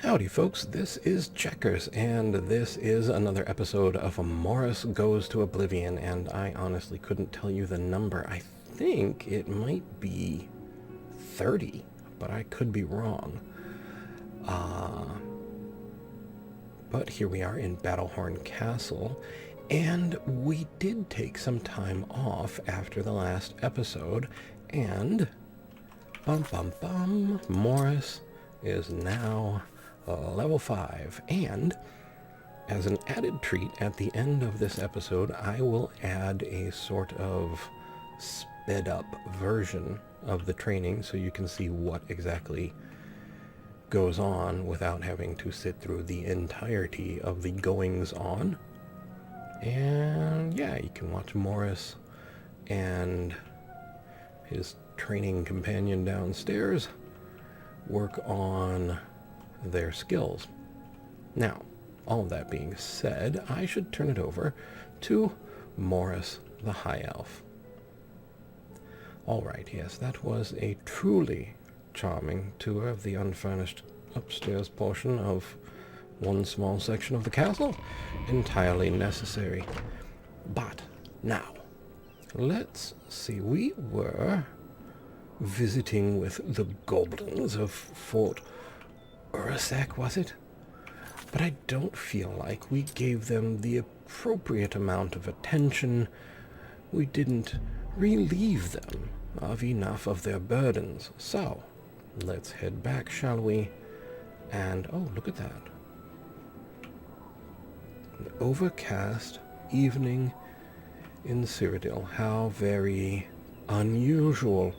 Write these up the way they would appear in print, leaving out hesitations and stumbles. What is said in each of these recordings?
Howdy folks, this is Checkers, and this is another episode of Morous Goes to Oblivion, and I honestly couldn't tell you the number. I think it might be 30, but I could be wrong. But here we are in Battlehorn Castle, and we did take some time off after the last episode, and Morous is now level 5, and as an added treat at the end of this episode, I will add a sort of sped-up version of the training so you can see what exactly goes on without having to sit through the entirety of the goings-on. And yeah, you can watch Morous and his training companion downstairs work on their skills. Now, all of that being said, I should turn it over to Morous the High Elf. Alright, yes, that was a truly charming tour of the unfurnished upstairs portion of one small section of the castle. Entirely necessary. But now, let's see, we were visiting with the goblins of Fort Urasek, was it? But I don't feel like we gave them the appropriate amount of attention. We didn't relieve them of enough of their burdens. So, let's head back, shall we? And, oh, look at that. An overcast evening in Cyrodiil. How very unusual.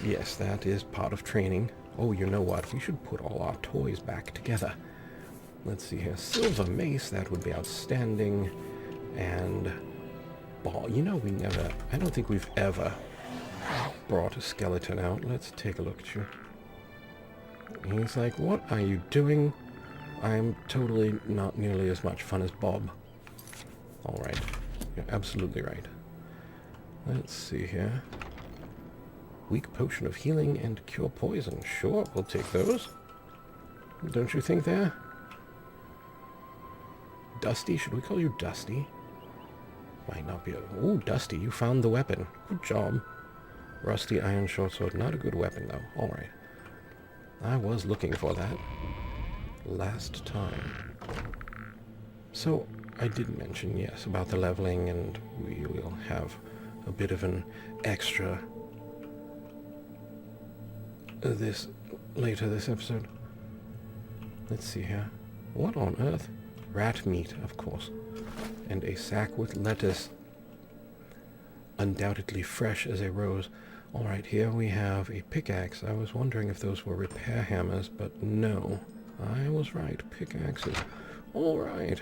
Yes, that is part of training. Oh, you know what? We should put all our toys back together. Let's see here. Silver mace, that would be outstanding. And ball. You know, I don't think we've ever brought a skeleton out. Let's take a look at you. He's like, what are you doing? I'm totally not nearly as much fun as Bob. Alright. You're absolutely right. Let's see here. Weak potion of healing and cure poison. Sure, we'll take those. Don't you think there? Dusty? Should we call you Dusty? Might not be a... Ooh, Dusty, you found the weapon. Good job. Rusty iron short sword. Not a good weapon, though. Alright. I was looking for that last time. So, I did mention, yes, about the leveling, and we will have a bit of an extra later this episode. Let's see here. What on earth? Rat meat, of course. And a sack with lettuce. Undoubtedly fresh as a rose. Alright, here we have a pickaxe. I was wondering if those were repair hammers, but no. I was right. Pickaxes. Alright.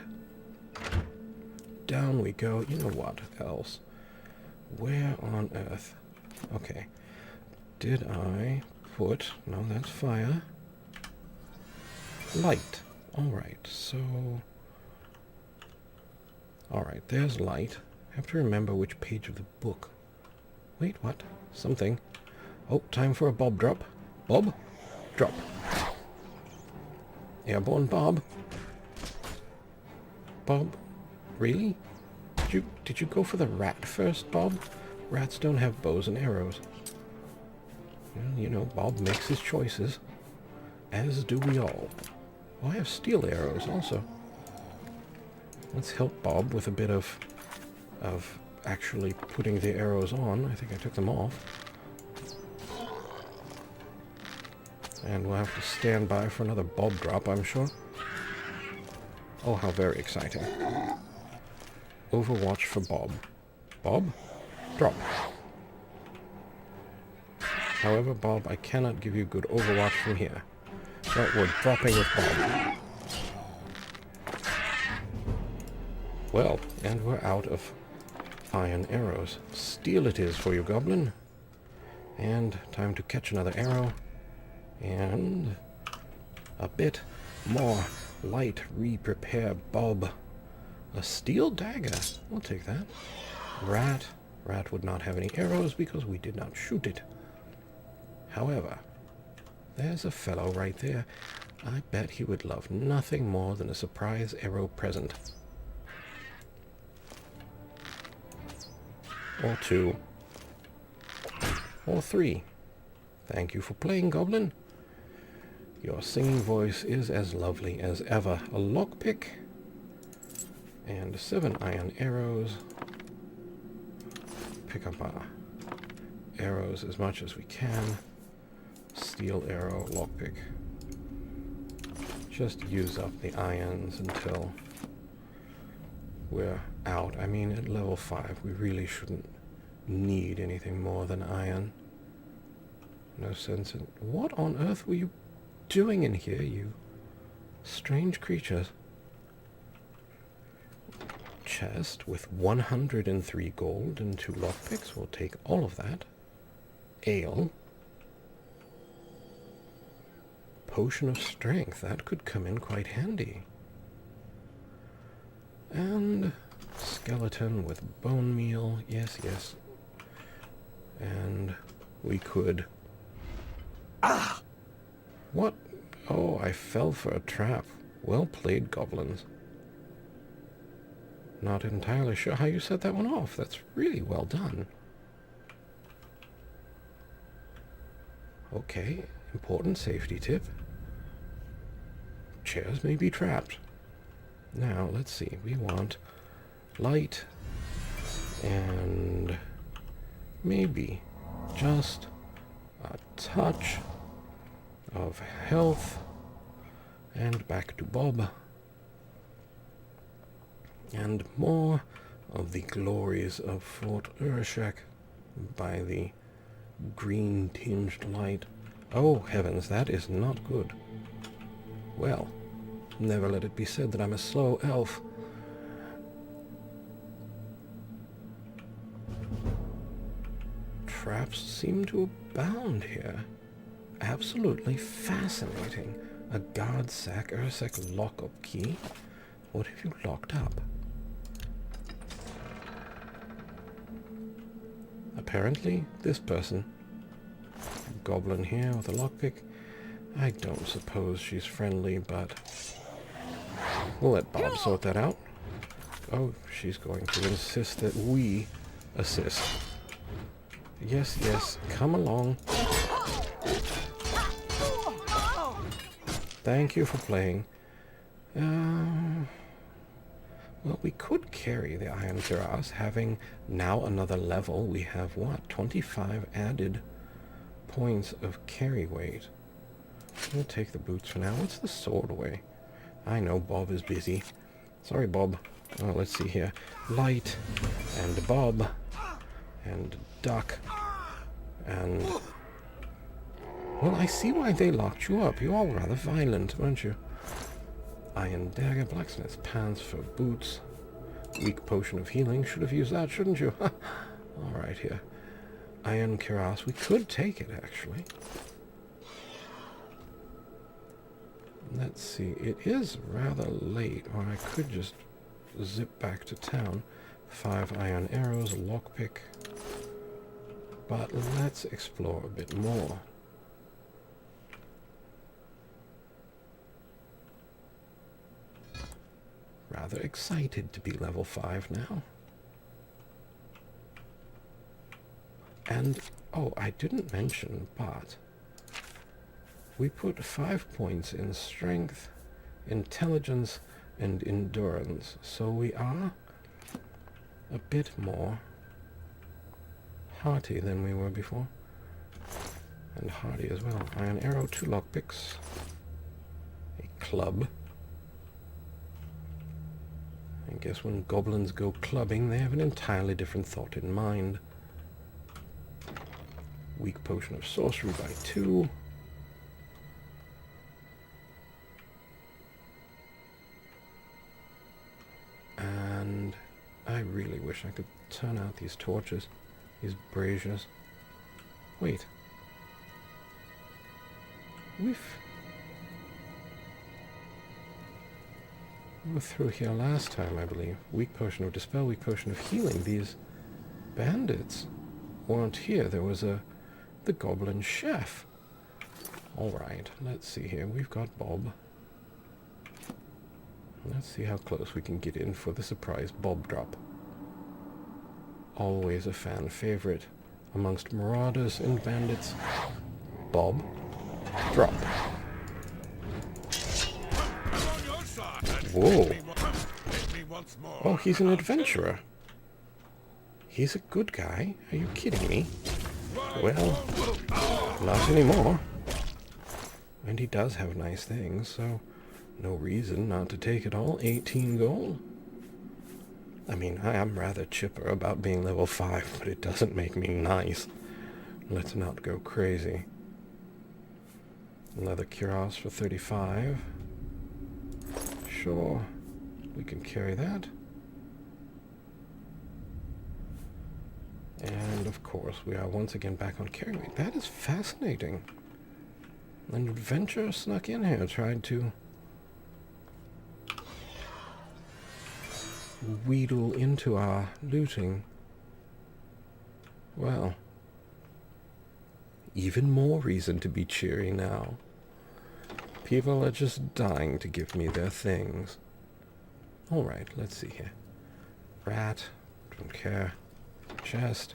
Down we go. You know what else? Where on earth? Okay. Did I put... No, that's fire. Light. Alright, so... Alright, there's light. I have to remember which page of the book. Wait, what? Something. Oh, time for a Bob drop. Bob? Drop. Airborne Bob? Bob? Really? Did you go for the rat first, Bob? Rats don't have bows and arrows. Well, you know, Bob makes his choices. As do we all. Oh, I have steel arrows also. Let's help Bob with a bit of actually putting the arrows on. I think I took them off. And we'll have to stand by for another Bob drop, I'm sure. Oh, how very exciting. Overwatch for Bob. Bob? Drop. However, Bob, I cannot give you good overwatch from here. But we're dropping with Bob. Well, and we're out of iron arrows. Steel it is for you, Goblin. And time to catch another arrow. And a bit more light. Re-prepare Bob. A steel dagger. We'll take that. Rat. Rat would not have any arrows because we did not shoot it. However, There's a fellow right there. I bet he would love nothing more than a surprise arrow present. Or 2. Or 3. Thank you for playing, Goblin. Your singing voice is as lovely as ever. A lockpick and 7 iron arrows. Pick up our arrows as much as we can. Steel arrow, lockpick. Just use up the irons until we're out. I mean, at level 5, we really shouldn't need anything more than iron. No sense in... What on earth were you doing in here, you strange creatures? Chest with 103 gold and 2 lockpicks. We'll take all of that. Ale. Potion of strength. That could come in quite handy. And skeleton with bone meal. Yes, yes. And we could... Ah! What? Oh, I fell for a trap. Well played, goblins. Not entirely sure how you set that one off. That's really well done. Okay, important safety tip. Chairs may be trapped. Now, let's see. We want light and maybe just a touch of health, and back to Bob. And more of the glories of Fort Urasek by the green-tinged light. Oh, heavens, that is not good. Well, never let it be said that I'm a slow elf. Traps seem to abound here. Absolutely fascinating. A guard sack Urasek lock-up key. What have you locked up? Apparently, this person. Goblin here with a lockpick. I don't suppose she's friendly, but we'll let Bob sort that out. Oh, she's going to insist that we assist. Yes, yes, come along. Thank you for playing. Well, we could carry the Iron Cuirass, having now another level. We have, what, 25 added points of carry weight. We'll take the boots for now. What's the sword weigh? I know Bob is busy. Sorry, Bob. Oh, let's see here. Light, and Bob, and Duck, and... Well, I see why they locked you up. You're all rather violent, weren't you? Iron dagger, blacksmith's pants for boots. Weak potion of healing. Should have used that, shouldn't you? Alright, here. Iron cuirass. We could take it, actually. Let's see. It is rather late, or I could just zip back to town. 5 iron arrows, a lockpick. But let's explore a bit more. Rather excited to be level 5 now. And, oh, I didn't mention, but we put 5 points in strength, intelligence, and endurance, so we are a bit more hearty than we were before. And hardy as well. Iron arrow, 2 lockpicks, a club. I guess when goblins go clubbing, they have an entirely different thought in mind. Weak potion of sorcery by 2. And I really wish I could turn out these torches, these braziers. Wait. We were through here last time, I believe. Weak potion of dispel, weak potion of healing. These bandits weren't here. There was the goblin chef. Alright, let's see here. We've got Bob. Let's see how close we can get in for the surprise Bob drop. Always a fan favorite amongst marauders and bandits. Bob, drop. Whoa. Oh, he's an adventurer. He's a good guy. Are you kidding me? Well, not anymore. And he does have nice things, so no reason not to take it all. 18 gold. I mean, I am rather chipper about being level 5, but it doesn't make me nice. Let's not go crazy. Leather cuirass for 35. Sure, we can carry that. And of course, we are once again back on carry weight. That is fascinating. An adventurer snuck in here, tried to wheedle into our looting. Well, even more reason to be cheery now. People are just dying to give me their things. Alright, let's see here. Rat, don't care. Chest,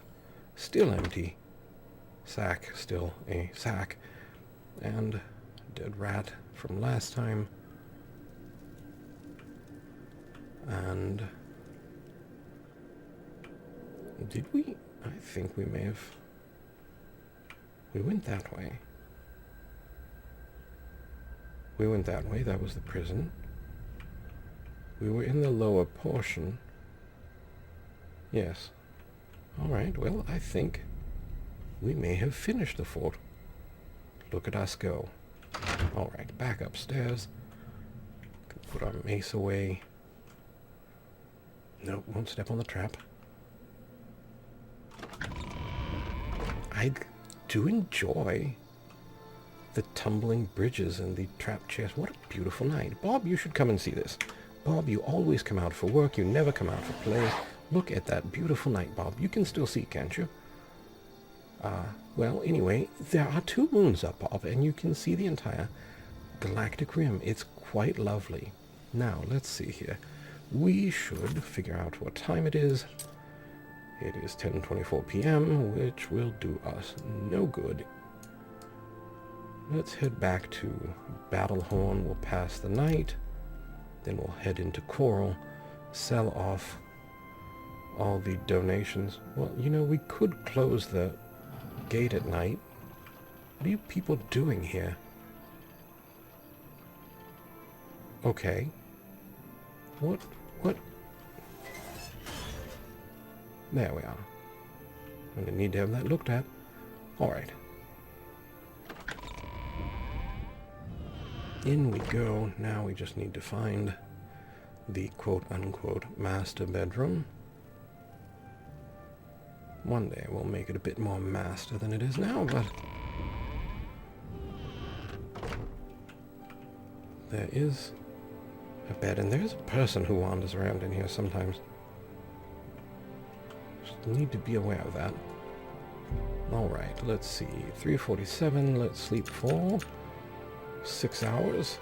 still empty. Sack, still a sack. And dead rat from last time. And did we? I think we may have. We went that way. We went that way. That was the prison. We were in the lower portion. Yes. Alright, well, I think we may have finished the fort. Look at us go. Alright, back upstairs. Put our mace away. Nope, won't step on the trap. I do enjoy the tumbling bridges and the trap chairs. What a beautiful night. Bob, you should come and see this. Bob, you always come out for work. You never come out for play. Look at that beautiful night, Bob. You can still see, can't you? Well, anyway, there are 2 moons up, Bob, and you can see the entire galactic rim. It's quite lovely. Now, let's see here. We should figure out what time it is. It is 10:24 p.m., which will do us no good. Let's head back to Battlehorn. We'll pass the night. Then we'll head into Coral, sell off all the donations. Well, you know, we could close the gate at night. What are you people doing here? Okay. What? There we are. I'm gonna need to have that looked at. Alright. In we go. Now we just need to find the quote-unquote master bedroom. One day we'll make it a bit more master than it is now, but there is a bed, and there's a person who wanders around in here sometimes. Just need to be aware of that. Alright, let's see. 3:47, let's sleep for 6 hours.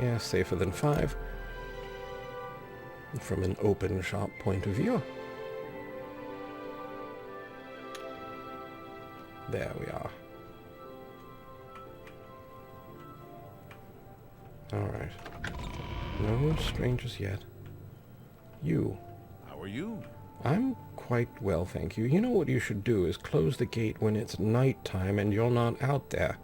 Yeah, safer than 5. From an open shop point of view. There we are. Alright. No strangers yet. You. How are you? I'm quite well, thank you. You know what you should do is close the gate when it's nighttime and you're not out there.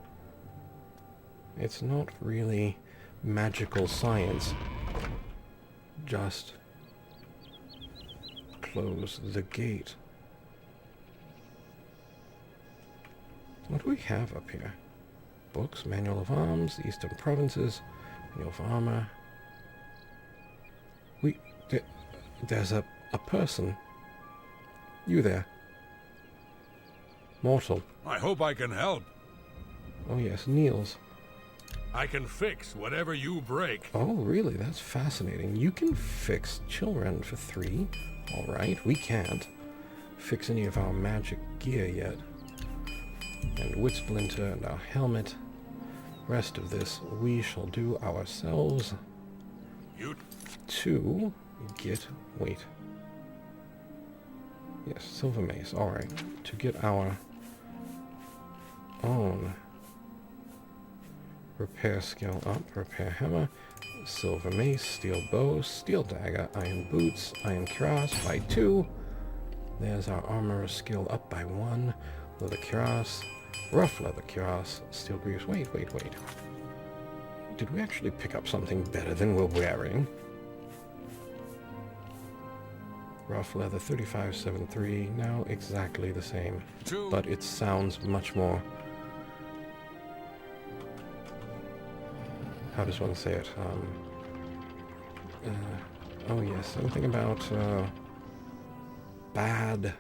It's not really magical science. Just close the gate. What do we have up here? Books, Manual of Arms, Eastern Provinces, Manual of Armor. There's a person. You there. Mortal. I hope I can help. Oh yes, Niels. I can fix whatever you break. Oh really? That's fascinating. You can fix children for 3. Alright, we can't fix any of our magic gear yet. And Wit Splinter and our helmet. rest of this we shall do ourselves You to get... Wait. Yes, silver mace. Alright. To get our own repair skill up. Repair hammer. Silver mace. Steel bow. Steel dagger. Iron boots. Iron cuirass by 2. There's our armor skill up by 1. Leather cuirass. Rough leather cuirass. Steel greaves. Wait. Did we actually pick up something better than we're wearing? Rough leather 3573. No, exactly the same. But it sounds much more... How does one say it? Oh yes, something about bad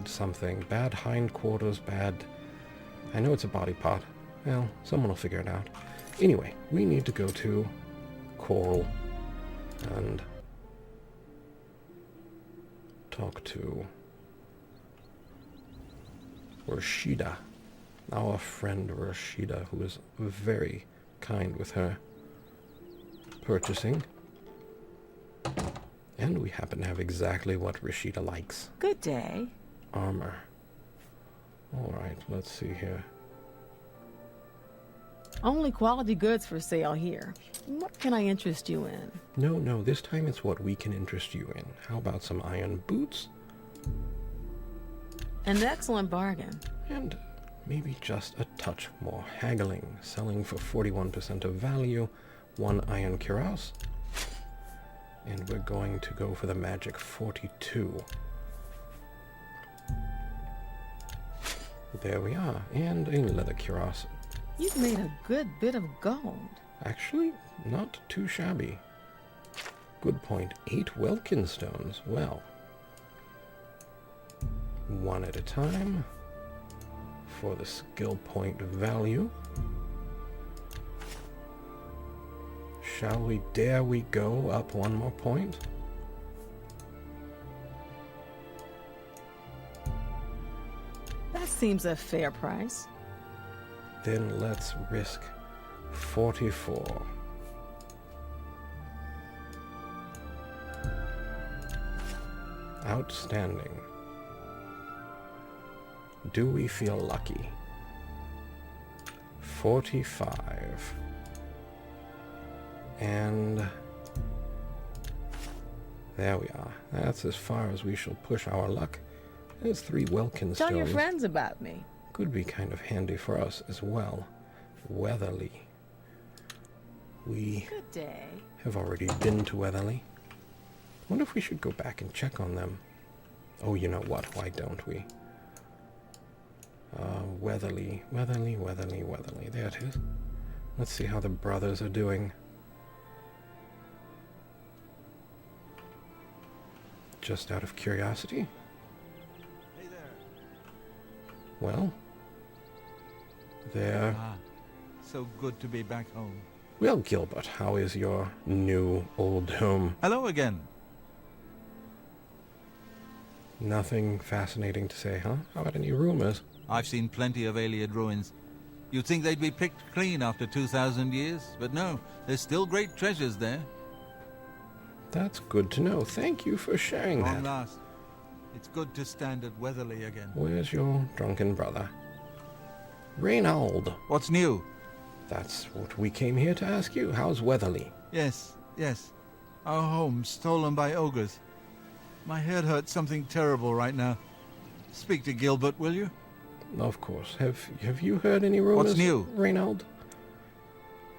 something. Bad hindquarters, bad... I know it's a body part. Well, someone will figure it out. Anyway, we need to go to Coral and talk to Rashida, our friend Rashida, who is very kind with her purchasing. And we happen to have exactly what Rashida likes. Good day. Armor. Alright, let's see here. Only quality goods for sale here. What can I interest you in? No, this time it's what we can interest you in. How about some iron boots? An excellent bargain. And maybe just a touch more haggling. Selling for 41% of value. 1 iron cuirass. And we're going to go for the magic 42. There we are. And a leather cuirass. You've made a good bit of gold. Actually, not too shabby. Good point. 8 Welkin stones. Well, one at a time for the skill point value. Shall we? Dare we go up 1 more point? That seems a fair price. Then let's risk 44. Outstanding. Do we feel lucky? 45. And there we are. That's as far as we shall push our luck. There's 3 Welkin stones. Tell your friends about me. Could be kind of handy for us as well. Weatherly. We Good day. have already been to Weatherly. Wonder if we should go back and check on them. Oh, you know what? Why don't we? Weatherly. There it is. Let's see how the brothers are doing. Just out of curiosity. Hey there. Well, there. Ah, so good to be back home. Well, Gilbert, how is your new old home? Hello again. Nothing fascinating to say, huh? How about any rumors? I've seen plenty of Iliad ruins. You'd think they'd be picked clean after 2,000 years, but no, there's still great treasures there. That's good to know. Thank you for sharing Long that. last. It's good to stand at Weatherly again. Where's your drunken brother? Reynald. What's new? That's what we came here to ask you. How's Weatherly? Yes. Our home stolen by ogres. My head hurts something terrible right now. Speak to Gilbert, will you? Of course. Have you heard any rumors? What's new? Reynald?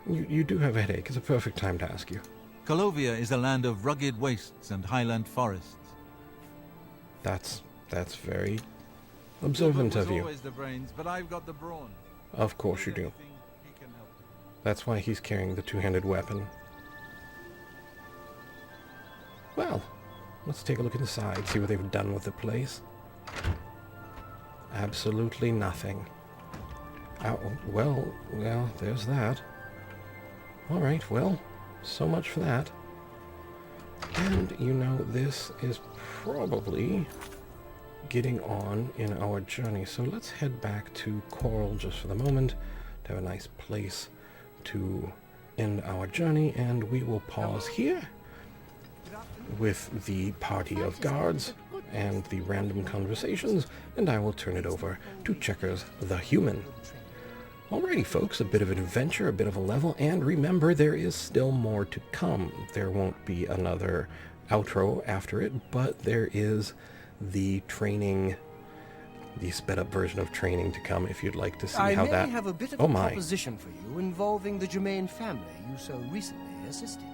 You do have a headache. It's a perfect time to ask you. Colovia is a land of rugged wastes and highland forests. That's very observant Gilbert of was you. always the brains, but I've got the brawn. Of course you do. Anything he can help with. That's why he's carrying the two-handed weapon. Well, let's take a look inside, see what they've done with the place. Absolutely nothing. Oh, well, there's that. Alright, well, so much for that. And, you know, this is probably getting on in our journey. So let's head back to Coral just for the moment. to have a nice place to end our journey, and we will pause here with the party of guards and the random conversations, and I will turn it over to Checkers the Human. Alrighty folks, a bit of an adventure, a bit of a level, and remember there is still more to come. There won't be another outro after it, but there is the training, the sped-up version of training to come if you'd like to see how that... I may have a bit of a proposition for you involving the Germain family you so recently assisted.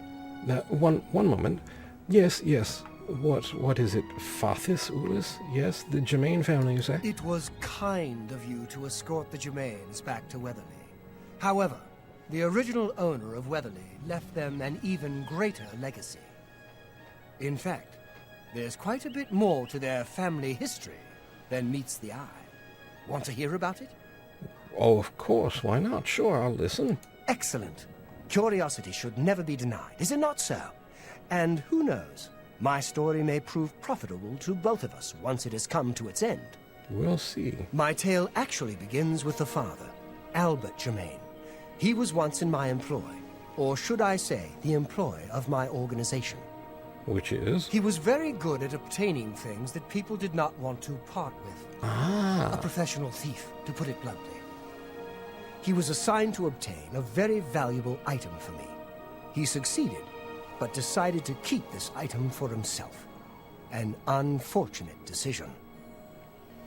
One moment. Yes. What is it? Fathis Ulis? Yes, the Germain family, you say? It was kind of you to escort the Germains back to Weatherly. However, the original owner of Weatherly left them an even greater legacy. In fact, there's quite a bit more to their family history than meets the eye. Want to hear about it? Oh, of course. Why not? Sure, I'll listen. Excellent. Curiosity should never be denied, is it not so? And who knows, my story may prove profitable to both of us once it has come to its end. We'll see. My tale actually begins with the father, Albert Germain. He was once in my employ, or should I say, the employ of my organization. Which is? He was very good at obtaining things that people did not want to part with. Ah. A professional thief, to put it bluntly. He was assigned to obtain a very valuable item for me. He succeeded, but decided to keep this item for himself. An unfortunate decision.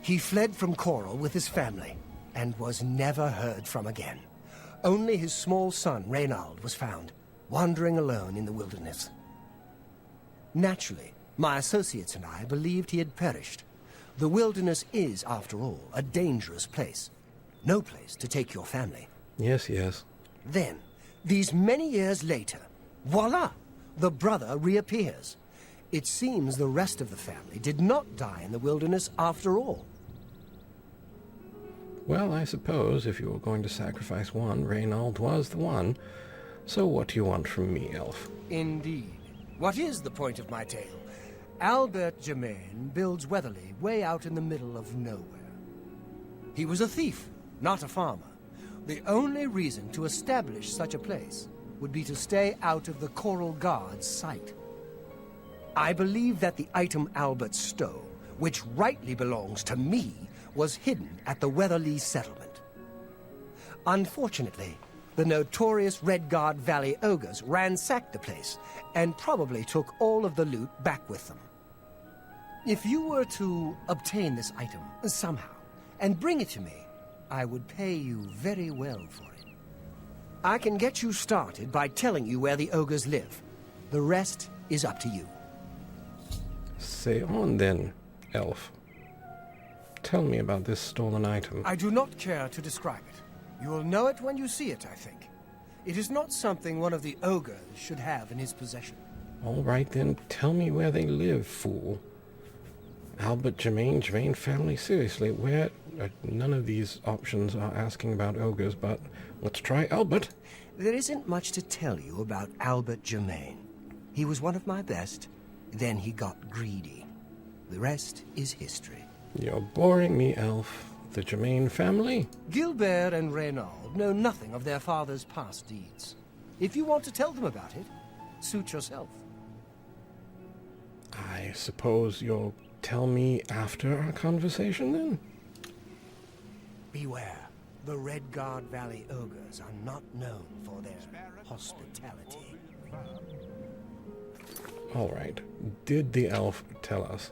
He fled from Coral with his family, and was never heard from again. Only his small son, Reynald, was found, wandering alone in the wilderness. Naturally, my associates and I believed he had perished. The wilderness is, after all, a dangerous place. No place to take your family. Yes. Then, these many years later, voila! The brother reappears. It seems the rest of the family did not die in the wilderness after all. Well, I suppose if you were going to sacrifice one, Reynald was the one. So what do you want from me, Elf? Indeed. What is the point of my tale? Albert Germain builds Weatherly way out in the middle of nowhere. He was a thief, not a farmer. The only reason to establish such a place would be to stay out of the Coral Guard's sight. I believe that the item Albert stole, which rightly belongs to me, was hidden at the Weatherly settlement. Unfortunately, the notorious Red Guard Valley ogres ransacked the place and probably took all of the loot back with them. If you were to obtain this item somehow and bring it to me, I would pay you very well for it. I can get you started by telling you where the ogres live. The rest is up to you. Say on then, Elf. Tell me about this stolen item. I do not care to describe it. You will know it when you see it, I think. It is not something one of the ogres should have in his possession. All right then, tell me where they live, fool. Albert Germain family? Seriously, where... none of these options are asking about ogres, but let's try Albert. There isn't much to tell you about Albert Germain. He was one of my best, then he got greedy. The rest is history. You're boring me, Elf. The Germain family? Gilbert and Reynald know nothing of their father's past deeds. If you want to tell them about it, suit yourself. I suppose you'll tell me after our conversation, then? Beware. The Red Guard Valley ogres are not known for their hospitality. All right. Did the elf tell us?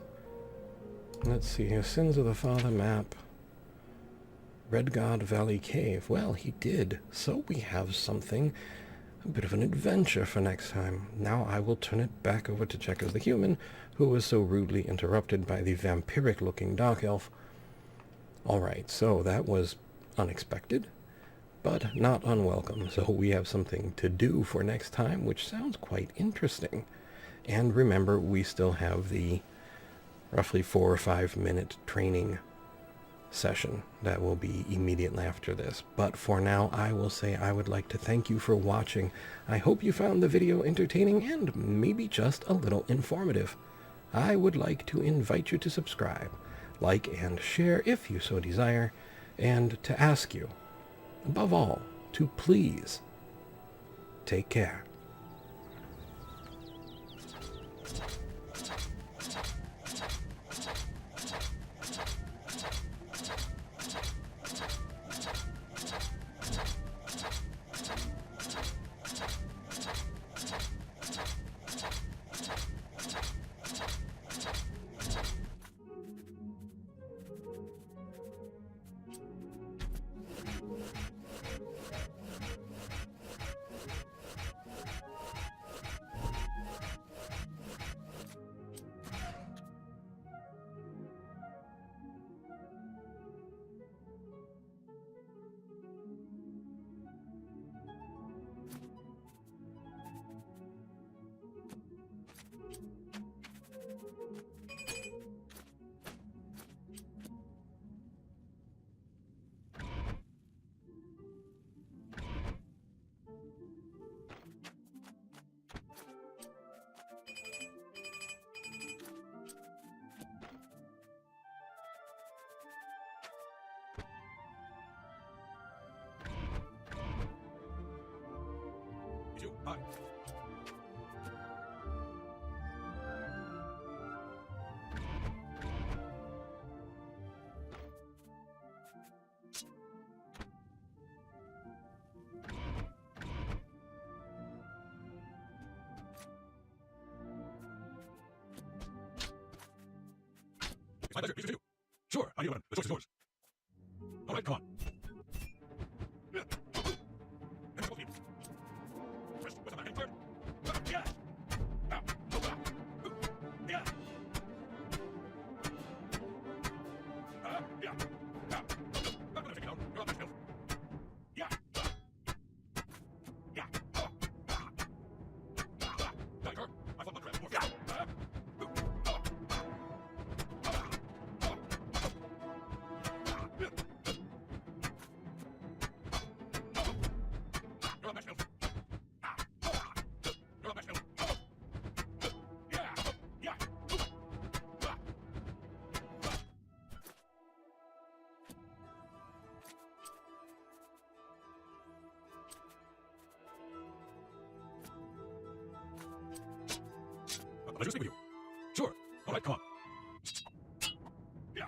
Let's see here. Sins of the Father map. Red Guard Valley Cave. Well, he did. So we have something, a bit of an adventure for next time. Now I will turn it back over to Checkers the Human, who was so rudely interrupted by the vampiric-looking dark elf. All right, so that was unexpected, but not unwelcome. So we have something to do for next time, which sounds quite interesting. And remember, we still have the roughly 4 or 5 minute training session that will be immediately after this. But for now, I will say I would like to thank you for watching. I hope you found the video entertaining and maybe just a little informative. I would like to invite you to subscribe, like and share if you so desire, and to ask you, above all, to please take care. You, hi. It's my pleasure. Please continue. Sure. How do you want? The choice is yours. All right, come on. Yeah. And go, please. Where's the man third? Yeah. Yeah. Yeah. Yeah. I'm gonna take it down. You're on my tail. Yeah. Yeah. Tiger, I want my crab. Yeah. Pleasure to speak with you. Sure. All right, come on. Yeah.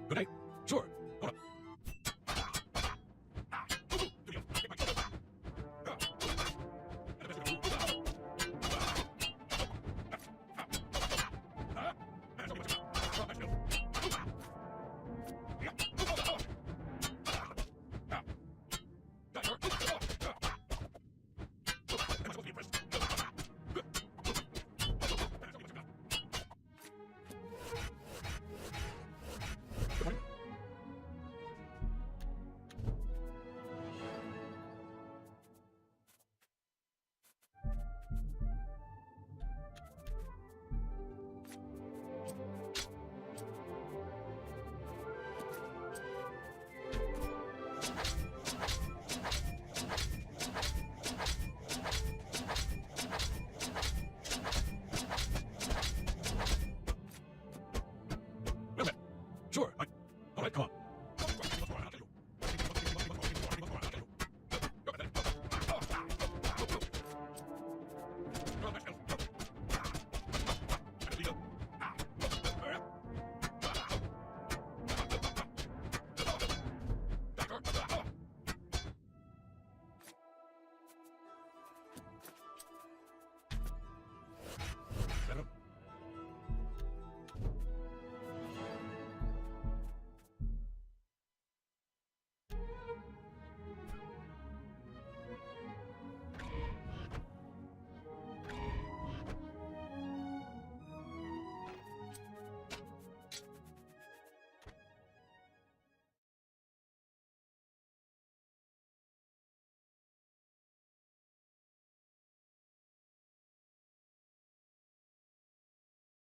Good day.